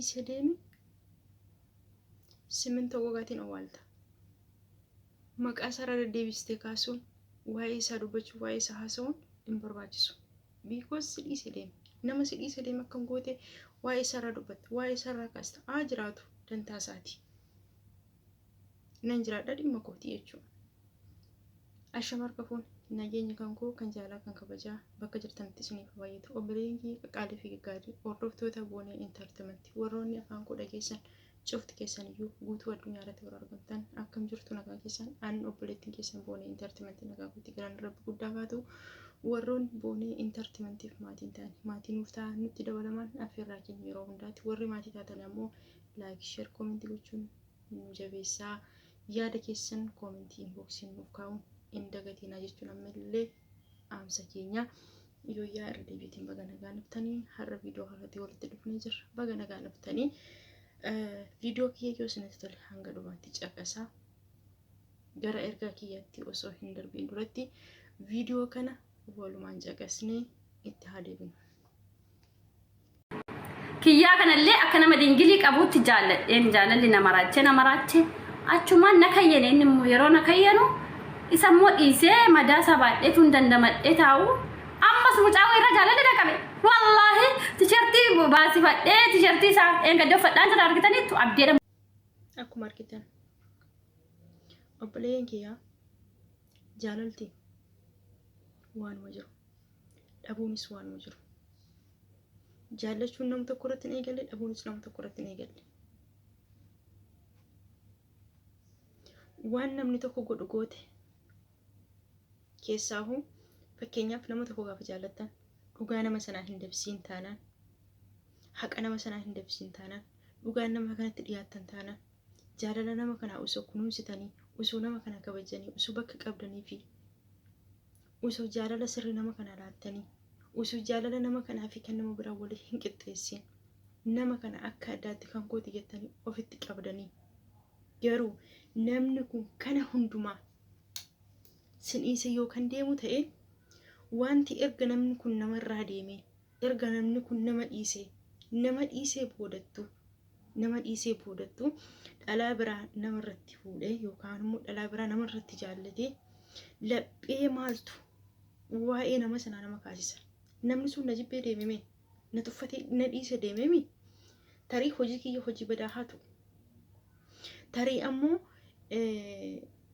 dhiisee siminta wagaatiin awwaalta. Maqaa isaa deddeebistee kaasuun waa'ee isaa dubbachuu waa'ee isaa haasa'uun hin barbaachisu. Because si dhiisee deeme. Nama si dhiisee deeme akkam goote waa'ee isaa irraa dubbatta. Waa'ee isaa irraa kaasta. Jiraatu dantaa isaati. Nan jiraadha dhimma kooti jechuudha. Ashamar kafuun nageenya kan koo kan jaalaa kan kabajaa bakka jirtanitti isiniif baay'atu. Obboleen kiyya qaalii fi gaggaarii hordoftoota boonee intartimentii warroonni afaan koo dhageessan cufti keessan iyyuu guutuu addunyaa irratti warra argamtan akkam jirtu nagaa keessan an obboleettiin keessan boonee intartimentii nagaa guutii garan rabbi guddaa baatu warroonni boonee intartimentiif maatiin ta'an maatiin nuuf ta'an nutti dabalaman affeerraa keenya yeroo hundaatti warri maatii taatan ammoo laayik sheer koomentii gochuun nu jabeessaa yaada keessan koomentii inboksiin nuuf kaa'uun in dagatina jechuun ammallee aamsa keenya yooyaa irra deebiitiin baga nagaa nuftanii har'a viidiyoo kanatti walitti dhufnee jirra. Baga nagaa nuftanii viidiyoo kiyya yoo isinitti tole hanga dhumaatti caqasaa gara ergaa kiyyatti osoo hin darbiin duratti viidiyoo kana walumaan caqasnee itti haa deebinu. Kiyyaa kanallee akka nama dingilii qabuutti jaalalli nama raache achumaan nakayyane inni immoo yeroo nakayyanu isa immoo dhiisee madaa sabaadheetu hin dandamadhee taa'u ammas mucaa irra jaalalli dhaqabe wallaahi tishertii baasifadhee tishertii isaa eeggadde uffadhaan jira argitaniittu abdeedha. Akkuma argitan obboleen kiyyaa jaalalti waanuma jiru dhabuunis waanuma jiru. Jaallachuun nama tokko irratti hin eegalle dhabuunis nama tokko irratti hin eegalle. Waan namni tokko godhu goote keessaahu fakkeenyaaf nama tokko gaafa jaallattan dhugaa nama sanaa hin dabsiin taanaan haqa nama sanaa hin dabsiin taanaan dhugaan nama kanatti dhiyaattan taanaan jaalala nama kanaa osoo kunuunsitanii osoo nama kana kabajanii osoo bakka qabdanii fi osoo jaalala sirrii nama kanaa laattanii osoo jaalala nama kanaa fi kan nama biraa waliin hin qixxeessin nama kana akka addaatti kan kooti jettanii ofitti qabdanii garuu namni kun kana hundumaa siniise yoo kan deemu ta'e wanti erga namni kun namarraa deeme erga namni kun nama dhiisee boodattu dhalaa biraa namarratti fuudhee yookaan immoo dhalaa biraa namarratti jaallatee laphee maaltu waa'ee nama sanaa nama kaasisa. Namni sun na jibbee deememe na tuffatee na dhiise deememe tarii hojii kiyya hojii badaa haa ta'u. Tarii ammoo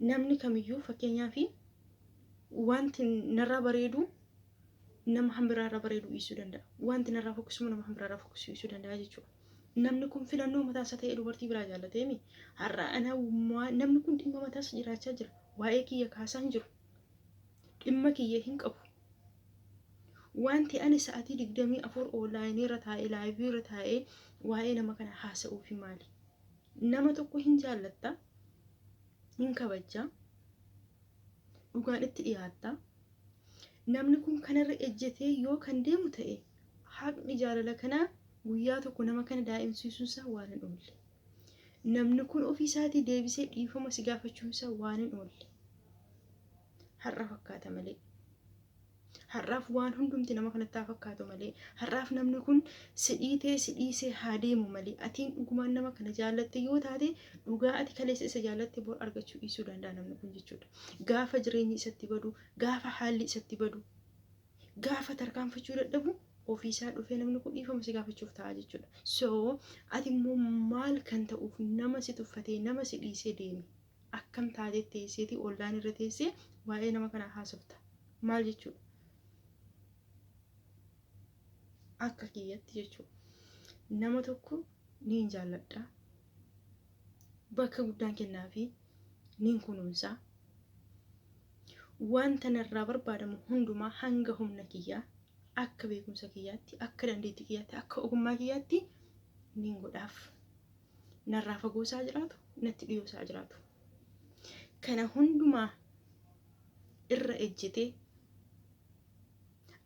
namni kamiyyuu fakkeenyaaf wanti narraa bareedu nama hambiraarraa bareedu dhiisuu danda'a. Wanti narraa fokkisuu nama hambiraarraa fokkisuu dhiisuu danda'a jechuudha. Namni kun filannoo mataasa ta'ee dubartii biraa jaallateemi. Har'a namni kun dhimma mataasa jiraachaa jira. Waa'ee kiyya kaasaa hin jiru. Dhimma kiyya hin qabu. Wanti ani sa'aatii 24 onlaayinii irra taa'ee laayivii irra taa'ee waa'ee nama kana haasa'uuf maali? Nama tokko hin jaallatta, hin kabajja, dhugaan itti dhiyaatta. Namni kun kanarra ejjetee yoo kan deemu ta'e haqni jaalala kanaa guyyaa tokko nama kana daa'imsiisuunsaa waan hin oolle. Namni kun ofiisaatii deebisee dhiifama si gaafachuunsaa waan hin oolle. Har'a fakkaata malee. Har'aaf waan hundumti nama kanatti fakkaatu malee. Har'aaf namni kun si dhiisee haa deemu malee. Atiin dhugumaan nama kana jaallatte yoo taate dhugaa ati kaleessa isa jaallatte bor argachuu dhiisuu danda'a namni kun jechuudha. Gaafa jireenyi isatti badu, gaafa haalli isatti badu, gaafa tarkaanfachuu dadhabu ofiisaa dhufee namni kun dhiifama si gaafachuuf ta'a jechuudha. So ati immoo maal kan ta'uuf nama si tuffatee nama si dhiisee deeme akkam taatee teesseeti ollaan irra teessee waa'ee nama kanaa haasofta maal jechuudha. Akka kiyyatti jechuudha. Nama tokko ni jaalladha. Bakka guddaan kennaa fi ni kunuunsa. Wanta narraa barbaadamu hundumaa hanga humna kiyyaa akka beekumsa kiyyaatti akka dandeettii kiyyaatti akka ogummaa kiyyaatti ni godhaaf. Narraa fagoosaa jiraatu natti dhiyoosaa jiraatu. Kana hundumaa irra ejjetee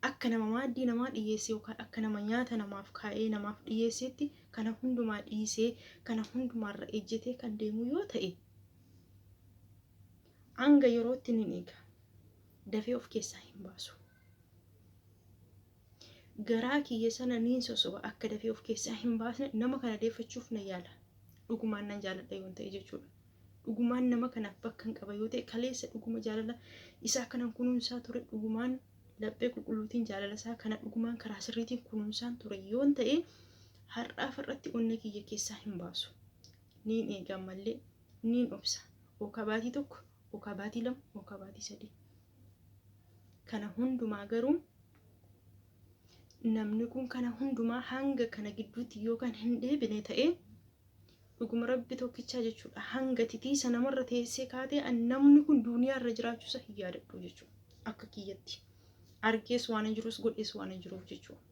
akka nama maaddii namaa dhiyeessee yookaan akka nama nyaata namaaf kaa'ee namaaf dhiyeesseetti kana hundumaa dhiisee kana hundumaarra ejjetee kan deemu yoo ta'e hanga yerootti ni eega. Dafee of keessaa hin baasu. garaa kiyya sana niin sosoba akka dafee of keessaa hin baasne nama kana deeffachuuf na yaala. Dhugumaan nan jaaladha yoo ta'e jechuudha. Dhugumaan nama kanaaf bakka hin qaba yoo ta'e kaleessa dhuguma jaalala isaa kanan kunuunsaa ture dhugumaan laphee qulqulluutiin jaalala isaa kana dhugumaan karaa sirriitiin kunuunsaan ture yoo ta'e har'aaf irratti onnee kiyya keessaa hin baasu. Niin eegaa malee niin obsa. Okaa baatii tokko, okaa baatii lama, okaa baatii sadii. Kana hundumaa garuu namni kun kana hundumaa hanga kana gidduutti yookaan hin deebine ta'e dhuguma rabbi tokkichaa jechuudha. Hanga titiisa namarra teessee kaatee namni kun duniyaa irra jiraachuusa hin yaadadhu jechuudha. Akka kiyyatti argees waan hin jirus godhees waan hin jiruuf jechuudha.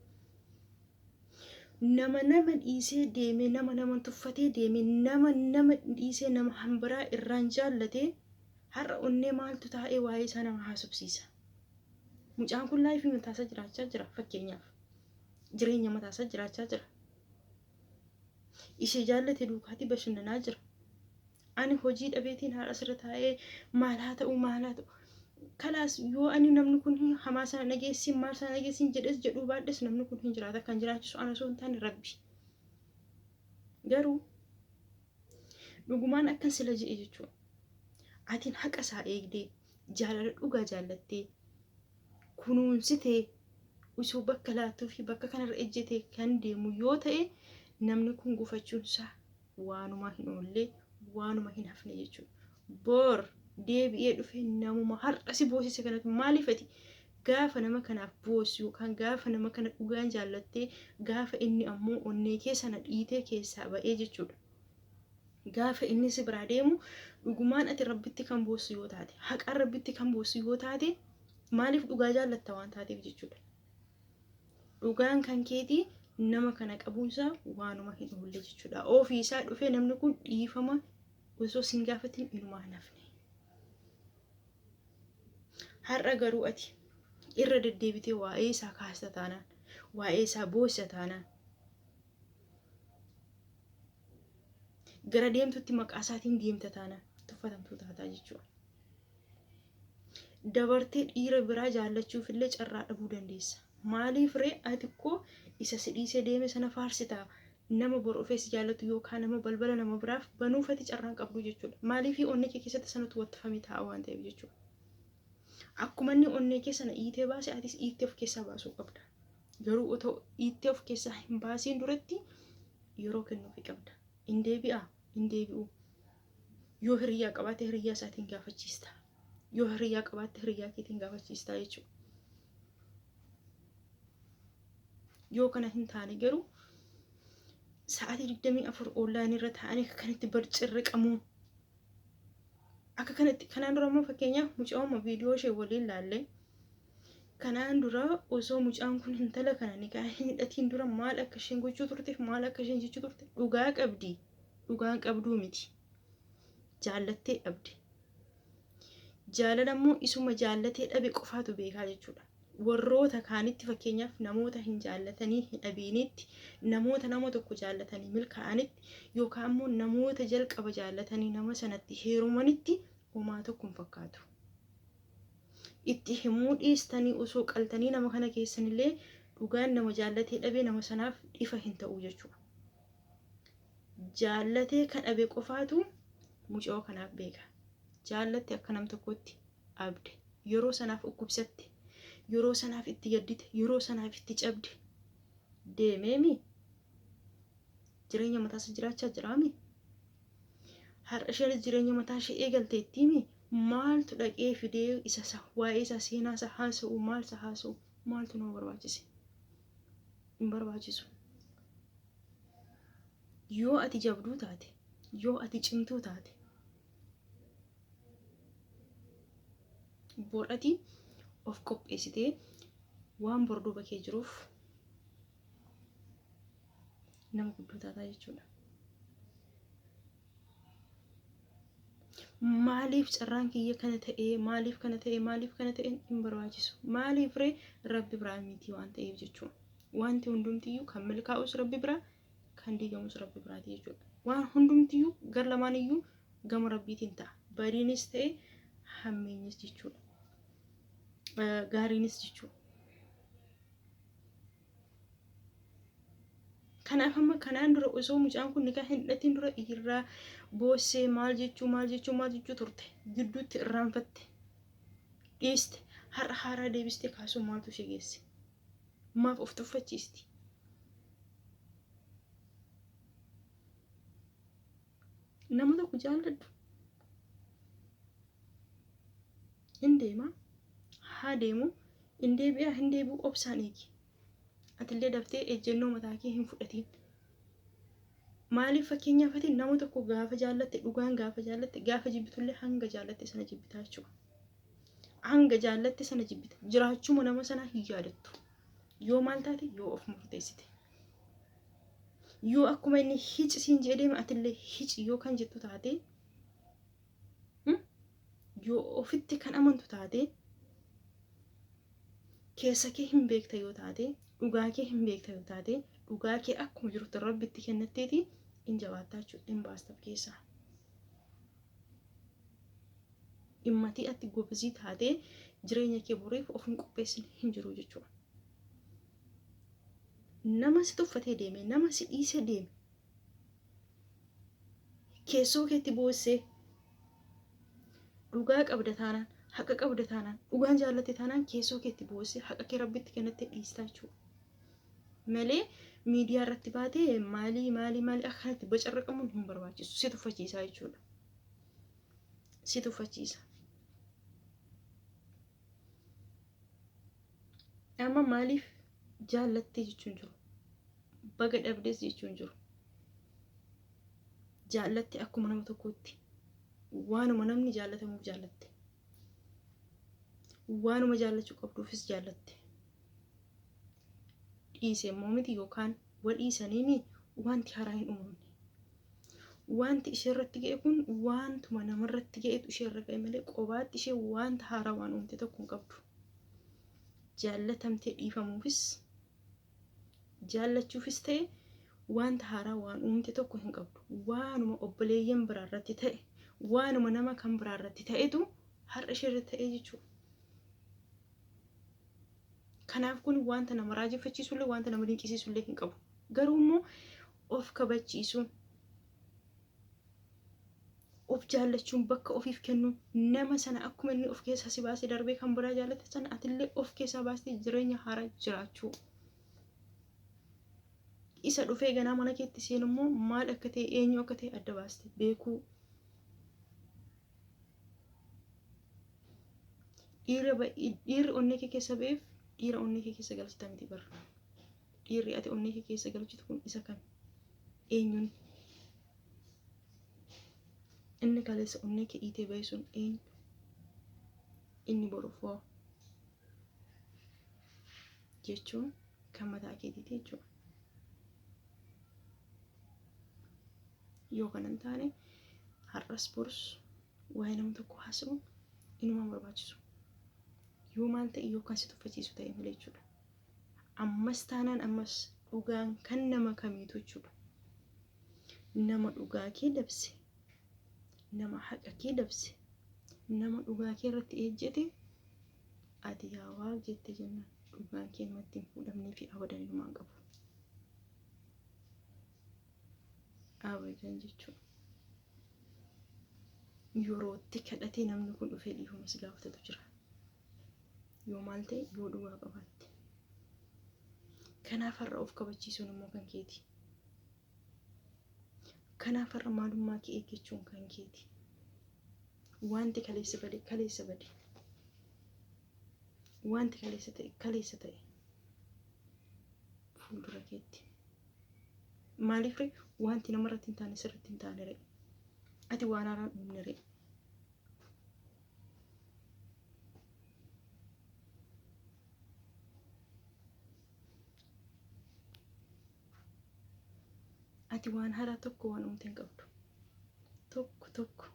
Nama dhiisee deeme, nama tuffatee deeme, nama dhiisee nama hambiraa irraan jaallatee har'a onnee maaltu taa'ee waa'ee isaa nama haasofsiisa. Mucaan kun laayifii mataasaa jiraachaa jira fakkeenyaaf. Jireenya mataasaa jiraachaa jira. Ishee jaallate duukaatti bashannanaa jira. Ani hojii dhabeetiin haadha asirra taa'ee maal haa ta'u. Kalaas yoo ani namni kun hamaa sana dhageessin maal sana dhageessin jedhuu baadhes namni kun hin jiraata. Kan jiraachisu ana osoo hin taane Rabbi. Garuu dhugumaan akkan sila je'e jechuudha. Atiin haqa isaa eegdee jaalala dhugaa jaallattee kunuunsitee osoo bakka laattuu fi bakka kanarra ejjetee kan deemu yoo ta'e namni kun gufachuunsaa waanuma hin oollee waanuma hin hafne jechuudha. Boor deebi'ee dhufee namuma har'a si boosise kanatu maaliifati gaafa nama kanaaf boosu yookaan gaafa nama kana dhugaan jaallattee gaafa inni ammoo onnee keessa na dhiitee keessaa ba'ee jechuudha. Gaafa inni si biraa deemu dhugumaan ati rabbitti kan boosu yoo taate haqaan rabbitti kan boosu yoo taate maaliif dhugaa jaallatta waan taateef jechuudha. Dhugaan kan keetii nama kana qabuunsaa waanuma hin oolle jechuudha. Ofii isaa dhufee namni kun dhiifama osoo sin gaafatin inumaa hin hafne. Har'a garuu ati irra deddeebitee waa'ee isaa kaasta taanaan, waa'ee isaa boossa taanaan, gara deemtutti maqaa isaatiin deemta taanaan tuffatamtuu taataa jechuudha. Dabartee dhiira biraa jaallachuuf illee carraa dhabuu dandeessa. Maaliif ree ati koo isa si dhiisee deeme sana faarsitaa nama bor ofees jaallatu yookaan nama balbala nama biraaf banuufati carraan qabdu jechuudha. Maaliif onnee kee keessatti sanatu wattafamee taa'a waan ta'eef jechuudha. Akkuma inni onnee keessa na dhiitee baase atis dhiittee of keessaa baasuu qabda. Garuu otoo dhiittee of keessaa hin baasiin duratti yeroo kennuufii qabda. Hin deebi'u. Yoo hiriyaa qabaatte hiriyaa isaatiin gaafachiista. Yoo hiriyaa qabaatte hiriyaa keetiin gaafachiista jechuudha. Yoo kana hin taane garuu sa'aatii 24 online irra taa'anii akka kanatti barcirriqamuu. Akka kanatti kanaan dura immoo fakkeenyaaf mucaan viidiyoo ishee waliin laallee kanaan dura osoo mucaan kun intala kana nikaa hin hidhatiin dura maal akka isheen gochuu turteef maal akka isheen jechuu turte dhugaa qabdi. Dhugaan qabduu miti. Jaallattee dhabde. Jaalala immoo isuma jaallatee dhabe qofaatu beekaa jechuudha. Warroota kaanitti fakkeenyaaf namoota hin jaallatanii hin dhabiinitti namoota nama tokko jaallatanii milkaa'anitti yookaan immoo namoota jalqaba jaallatanii nama sanatti heerumanitti homaa tokko hin fakkaatu. Itti himuu dhiistanii osoo qaltanii nama kana keessanillee dhugaan nama jaallatee dhabee nama sanaaf ifa hin ta'u jechuudha. Jaallatee kan dhabe qofaatu mucoo kanaaf beeka. Jaallatte akka nam tokkotti abde yeroo sanaaf dhukkubsatte. Yeroo sanaaf itti yaddite, yeroo sanaaf itti cabde deemeemi jireenya mataa isaa jiraachaa jiraami. Har'a isheen jireenya mataa ishee eegalteettiimi maaltu dhaqee fidee isa waa'ee isaa seenaa isaa haasa'u maaltu nama barbaachise? Hin barbaachisu. Yoo ati jabduu taate, yoo ati cimtuu taate, boodhati of qopheessitee waan borduuba kee jiruuf nama guddoo taataa jechuudha. Maaliif carraan kiyya kana ta'ee maaliif kana ta'e hin barbaachisu. Maaliif ree Rabbi biraa miti waan ta'eef jechuudha. Wanti hundumtiyyuu kan milkaa'us Rabbi biraa kan diigamus Rabbi biraati jechuudha. Waan hundumtiyyuu gar lamaaniyyuu gama Rabbiitiin ta'a. Badiinis ta'e hammeenyis jechuudha. Gaariinis jechuudha. Kanaaf amma kanaan dura osoo mucaan kun nikaa hin hidhatin dura irraa boossee maal jechuu turte gidduutti irraanfatte dhiiste har'a haaraa deebistee kaasuu maaltu ishee geesse? Maaf of tuffachiisti? Nama tokko jaalladhu hin deema haa deemu hin deebi'a hin deebi'u obsaan eegi. Atillee daftee ejjennoo mataa kee hin fudhatiin. Maaliif fakkeenyaaf ati nama tokko gaafa jaallatte dhugaan gaafa jaallatte gaafa jibbitullee hanga jaallatte sana jibbitaa jechuudha. Hanga jaallatte sana jibbita. Jiraachuma nama sanaa hin yaadattu. Yoo maal taate yoo of murteessite. Yoo akkuma inni hici siin jedhee atillee hici yoo kan jettu taate yoo ofitti kan amantu taate keessa kee hin beekta yoo taate dhugaa kee hin beekta yoo taate dhugaa kee akkuma jirutti rabbitti kennatteeti in jabaattaa jechuudha in baastaaf keessaa. Dhimmatii ati gobzii taate jireenya kee boriif of hin qopheessine hin jiru jechuudha. Nama si tuffatee deeme nama si dhiisee deeme keessoo keetti boossee dhugaa qabda taanaan haqa qabda taanaan dhugaan jaallate taanaan keessoo keetti boossee haqa kee rabbitti kennattee dhiistaa jechuudha. Malee miidiyaa irratti baatee maalii akkanatti bocarraqamuun hin barbaachisu. Si tuffachiisaa jechuudha. Si tuffachiisa. Amma maaliif jaallattee jechuun jiru? Baga dhabdees jechuun jiru. Jaallatte akkuma nama tokkootti waanuma namni jaallatamuuf jaallatte. Waanuma jaallachuu qabduufis jaallatte. Dhiise immoo miti yookaan wal dhiisaniini wanti haaraa hin uumamne. Wanti ishee irratti ga'e kun wantuma namarratti ga'etu ishee irra ga'e malee qobaatti ishee wanta haaraa waan uumte tokko hin qabdu. Jaallatamtee dhiifamuufis jaallachuufis ta'e wanta haaraa waan uumte tokko hin qabdu. Waanuma obboleeyyan biraa irratti ta'e waanuma nama kan biraa irratti ta'etu har'a ishee irratti ta'e jechuudha. Kanaaf kun wanta nama raajeffachiisullee wanta nama dinqisiisullee hin qabu. Garuu immoo of kabachiisuun of jaallachuun bakka ofiif kennuun nama sana akkuma inni of keessaa si baasee darbee kan biraa jaallate sana atillee of keessaa baastee jireenya haaraa jiraachuu. Isa dhufee ganaa mana keetti seenu immoo maal akka ta'e eenyu akka ta'e adda baastee beekuu. Dhiirri onnee kee keessa ba'eef dhiira onnee kee keessa galchita miti barra. Dhiirri ati onnee kee keessa galchitu kun isa kam? Eenyuun? Inni kaleessa onnee kee dhiitee ba'e sun eenyu? Inni borofoo jechuun kan mataa keetiiti jechuudha. Yoo kanan taane har'as borus waa'ee nama tokko haasa'uun inumaan barbaachisu. Yoo maal ta'e yookaan si tuffachiisu ta'e malee jechuudha. Ammas taanaan ammas dhugaan kan nama kamiitu jechuudha. Nama dhugaa kee dabse, nama haqa kee dabse, nama dhugaa kee irratti ejjete ati yaa Waaq jette jennaan dhugaan kee namatti hin fuudhamnee fi abadan inumaan qabu. Abadan jechuudha. Yerootti kadhatee namni kun dhufee dhiifamas gaafatatu jira. Yoo maal ta'e yoo dhugaa qabaatte. Kanaaf har'a of kabachiisuun immoo kan keeti. Kanaaf har'a maalummaa kee eeggachuun kan keeti. Wanti kaleessa bade. Wanti kaleessa ta'e fuuldura keetti. Maaliif ree wanti namarratti hin taane sirratti hin taane ree. Ati waan haaraan uumne ree. Ati waan haaraa tokko waan uumte hin qabdu. Tokko.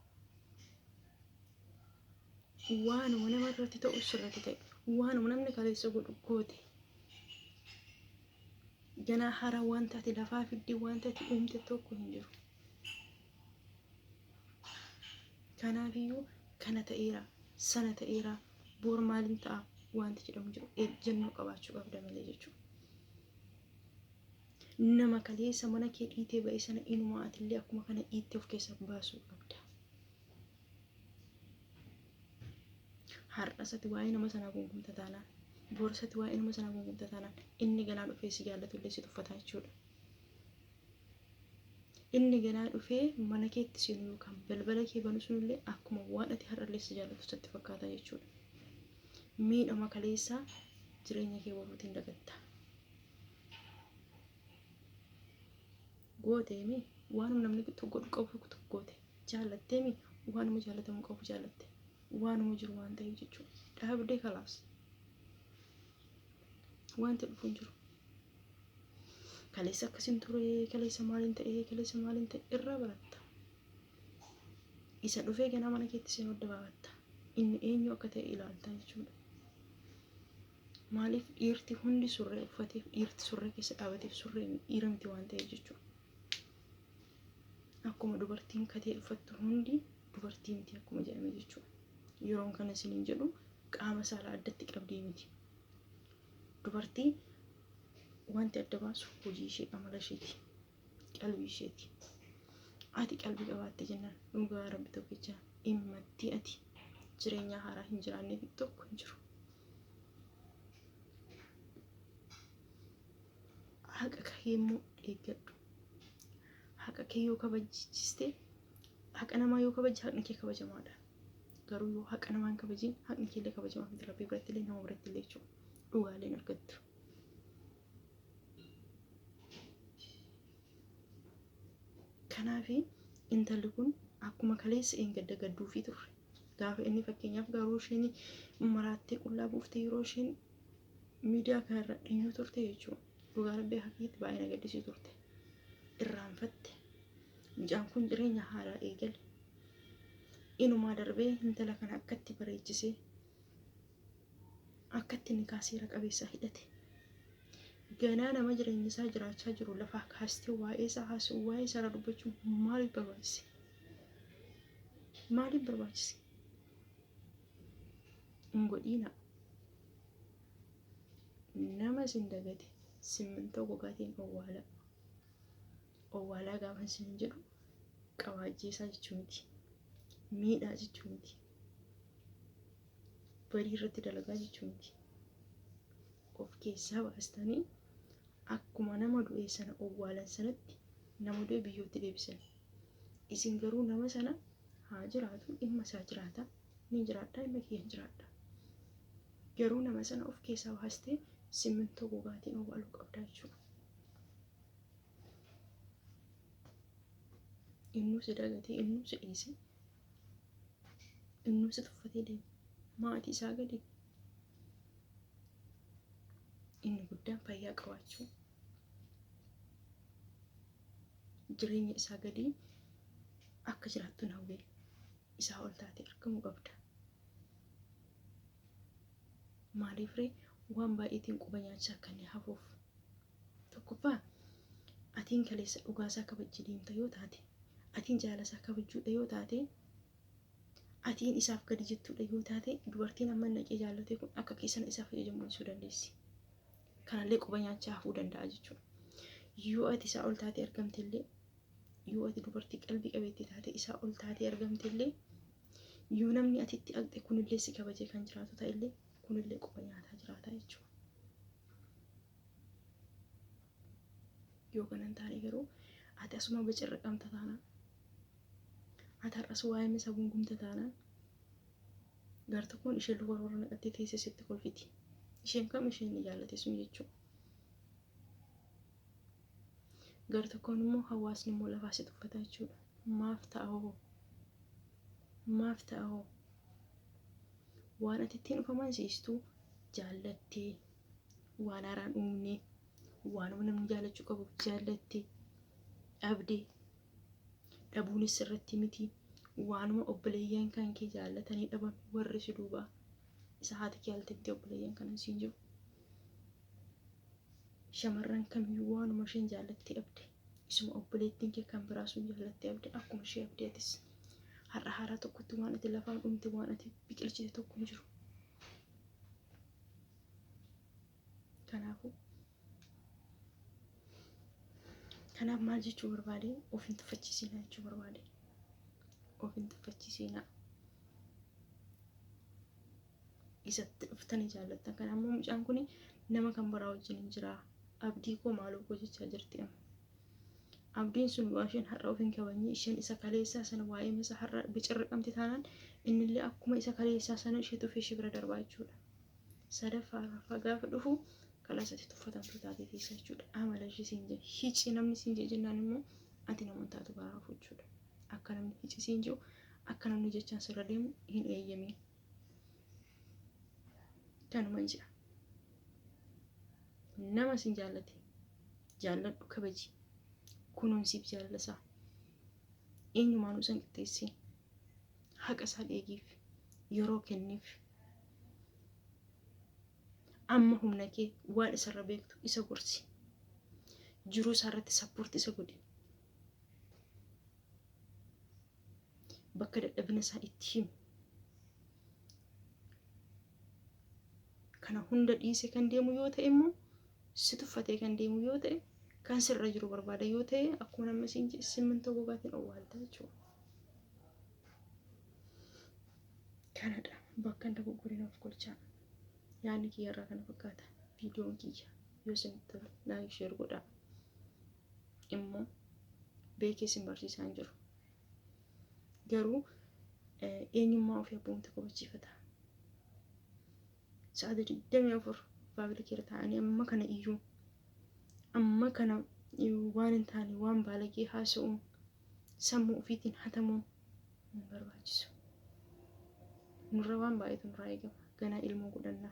Waanuma namarratti ta'u sirratti ta'e. Waanuma namni kaleessa godhu goote. Ganaa haaraa wanta ati lafaa fiddee wanta ati uumte tokko hin jiru. Kanaafiyyuu kana ta'eera, sana ta'eera, boor maaliin ta'a wanti jedhamu jiru ejjennoo qabaachuu qabda malee jechuudha. nama kaleessa mana kee dhiitee ba'e sana inuma atillee akkuma kana dhiittee of keessa baasuu qabda. Har'asati waa'ee nama sanaa gungumta taanaan, boorsati waa'ee nama sanaa gungumta taanaan inni ganaa dhufee si jaallatullee si tuffataa jechuudha. Inni ganaa dhufee mana keetti seenu yookaan balbala kee banu sunillee akkuma waan ati har'allee si jaallatu sitti fakkaata jechuudha. Miidhama kaleessaa jireenya kee boruutiin dagatta. Gooteemi waanuma namni tokko qabu goote, jaallatteemi waanuma jaallatamu qabu jaallatte, waanuma jiru waan ta'eef jechuudha. Dhaabdee kalaas wanti dhufu hin jiru. Kaleessa akkasiin ture, kaleessa maaliin ta'e irraa baratta. Isa dhufee ganaa mana keetti seenuu adda baafatta. Inni eenyu akka ta'e ilaalta jechuudha. Maaliif dhiirti hundi surree uffateef, dhiirti surree keessa dhaabateef surree dhiira miti waan ta'eef jechuudha. Akkuma dubartiin katee uffattu hundi dubartii miti akkuma jedhame jechuudha. Yeroon kana isiniin jedhu qaama saalaa addatti qabdee miti. Dubartii wanti adda baasu hojii ishee, amala isheeti, qalbii isheeti. Ati qalbii qabaatte jennaan dhugaa Rabbi tokkicha dhimmattii ati jireenya haaraa hin jiraanneef tokko hin jiru. Haqa kee immoo eeggadhu. Haqa kee yoo kabajjiste, haqa namaa yoo kabajje haqni kee kabajamaadha. Garuu yoo haqa namaa hin kabajin haqni kee illee kabajamaa miti. Rabbi biratti illee nama biratti illee jechuudha. Dhugaaleen argattu. Kanaafi intalli kun akkuma kaleessa gadda gadduufii turre. Gaafa inni fakkeenyaaf garuu isheen maraattee qullaa buuftee yeroo isheen miidiyaa kanarra dhinyuu turte jechuudha. Dhugaa Rabbii haqiitti baay'ee na gaddisii turte. Irraanfatte. Mucaan kun jireenya haaraa eegale. Inumaa darbee intala kana akkatti bareechisee akkatti inni kaaseera qabeessa hidhate. Ganaa nama jireenya isaa jiraachaa jiru lafaa kaastee waa'ee isaa haasa'u, waa'ee isaa dubbachuu maaliif barbaachise? Maaliif barbaachise? Hin godhiina. Nama isin dagate simmintoo gogaatiin owwaalaa gaafa isin jedhu qawaajjeesaa jechuu miti. Miidhaa jechuu miti. Barii irratti dalagaa jechuu miti. Of keessaa baastanii akkuma nama du'e sana owwaalan sanatti nama du'e biyyootti deebisan. Isin garuu nama sana haa jiraatu, dhimma isaa jiraata, ni jiraadha, dhimma kee hin jiraadha. Garuu nama sana of keessaa baastee simmintoo gogaatiin owwaaluu qabda jechuudha. Innuu si dagatee, innuu si dhiise, innuu si tuffatee deema. Maatii isaa gadi. Inni guddaan fayyaa qabaachuu, jireenya isaa gadi akka jiraattu hawwee isaa ol taatee argamuu qabda. Maaliif ree waan baay'eetiin quba nyaachaa akka inni hafuuf. Tokkoffaa atiin kaleessa dhugaasaa kabajjii deemta yoo taate, atiin jaalasaa kabajuudha yoo taate, atiin isaaf gadi jettuudha yoo taate, dubartiin amma naqee jaallatee kun akka keessana isaaf ajajamuu dandeessi. Kanallee quba nyaachaa hafuu danda'a jechuudha. Yoo ati isaa ol taatee argamtellee, yoo ati dubartii qalbii qabeettii taate isaa ol taatee argamtellee, yoo namni atitti aqxe kunillee si kabajee kan jiraatu ta'ellee kunillee quba nyaataa jiraata jechuudha. Yoo kanan taane garuu ati asuma bacirraqamta taanaan, ati har'as waa'ee isa gungumta taanaan, gar tokkoon ishee luka warra naqattee teessee sitti kolfiti. Isheen kam isheen ni jaallate sun jechuudha. Gar tokkoon immoo hawaasni immoo lafaa si tuffata jechuudha. Maaf ta'a hoo? Maaf ta'a hoo? Waan ati ittiin dhufaman siistuu jaallattee, waan haaraan uumne, waanuma namni jaallachuu qabu jaallattee, dhabdee, dhabuunis irratti miti. Waanuma obboleeyyan kan kee jaallatanii dhaban warri si duubaa isa haati kee altatti obboleeyyan kanan siin jiru. Shamarran kamiyyuu waanuma isheen jaallattee dhabde, isuma obboleettiin kee kan biraa sun jaallattee dhabde akkuma ishee dhabdeetis har'a haaraa tokkotti waan ati lafaan dhumte, waan ati biqilchite tokko hin jiru. Kanaafuu Kanaaf maal jechuu barbaade ofiin tuffachiisinaa jechuu barbaade. Ofiin tuffachiisinaa. Isatti dhuftanii jaallattan. Kanaafuu mucaan kun nama kan biraa wajjin hin jira. Abdii koo maaloo koo jechaa jirti amma. Abdiin sun waa isheen har'a ofiin kabajni isheen isa kaleessaa sana waa'ee masa har'a bicirriqamti taanaan innillee akkuma isa kaleessaa sana ishee tufee ishee bira darbaa jechuudha. Sadaffaa gaafa dhufu kalaasatti tuffatamtuu taatee keessa jechuudha. Amala ishee siin jedhe hici namni siin jedhe jennaan immoo ati nama taatu baraaf jechuudha. Akka namni hici siin jedhu akka namni jechaan sirra deemu hin eeyyamiin. Kanuma jira. Nama siin jaallate jaalladhu kabaji. Kunuunsiif jaalala isaa eenyumaan usan qixxeessee haqa isaa eegiif yeroo kenniif amma humna kee waan isarra beektu isa gorsi jiruu isaarratti sappoortii isa godhi bakka dadhabina isaa itti himi kana hunda dhiise kan deemu yoo ta'e immoo si tuffatee kan deemu yoo ta'e kan sirra jiru barbaada yoo ta'e akkuma nama siin jedhe simmintoo gogaatiin owwaalta jechuudha. Kanadha bakka inni dogoggorinaaf golchaa yaadni kiyyarraa kana fakkaata viidiyoon kiyya yoo isinitti tole laayik sheer godhaa immoo beekee isin barsiisaa hin jiru garuu eenyummaa ofii abboommata kabachiifata sa'aatii 24 baabilikeera ta'anii amma kana iyyuu amma kana waan hin taane waan baalagee haasa'uun sammuu ofiitiin hatamuun hin barbaachisu. Nurra waan baay'eetu nurraa eegama. Ganaa ilmoo godhannaa.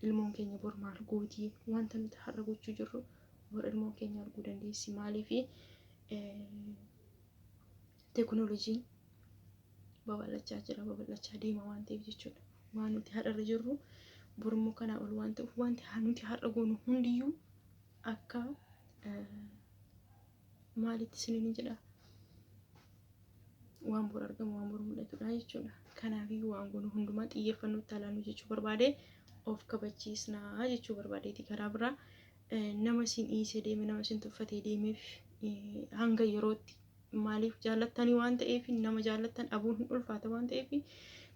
Ilmoon keenya bor maal gootii wanta nuti har'a gochuu jirru bor ilmoon keenya arguu dandeessi. Maaliifi teekinooloojiin babal'achaa jira babal'achaa deema waan ta'eef jechuudha. Waan nuti har'arra jirru bor immoo kanaa ol waan ta'uuf wanti nuti har'a goonu hundiyyuu akka maalitti isiniin jedha waan bor argamu waan bor mul'atudha jechuudha. Kanaafiyyuu waan goonu hundumaa xiyyeeffannoo itti alaanuu jechuu barbaade of kabachiisnaa jechuu barbaadeeti. Karaa biraa nama siin dhiisee deeme nama siin tuffatee deemeef hanga yerootti maaliif jaallattanii waan ta'eef nama jaallattan dhabuun hin ulfaata waan ta'eef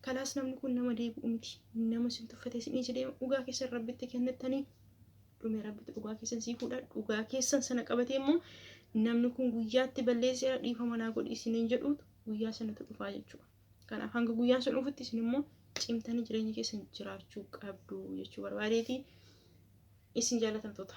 kalaas namni kun nama deebi'u miti nama siin tuffatee siin dhiisee deeme dhugaa keessan rabbitti kennattanii dhume rabbitti dhugaa keessan sii fuudha dhugaa keessan sana qabatee immoo namni kun guyyaatti balleesseera dhiifama naa godhi isiniin jedhuutu guyyaa sanatu dhufaa jechuudha. Kanaaf hanga guyyaan sun dhufutti isin immoo cimtanii jireenya keessan jiraachuu qabdu jechuu barbaadeeti. Isin jaallatamtoota.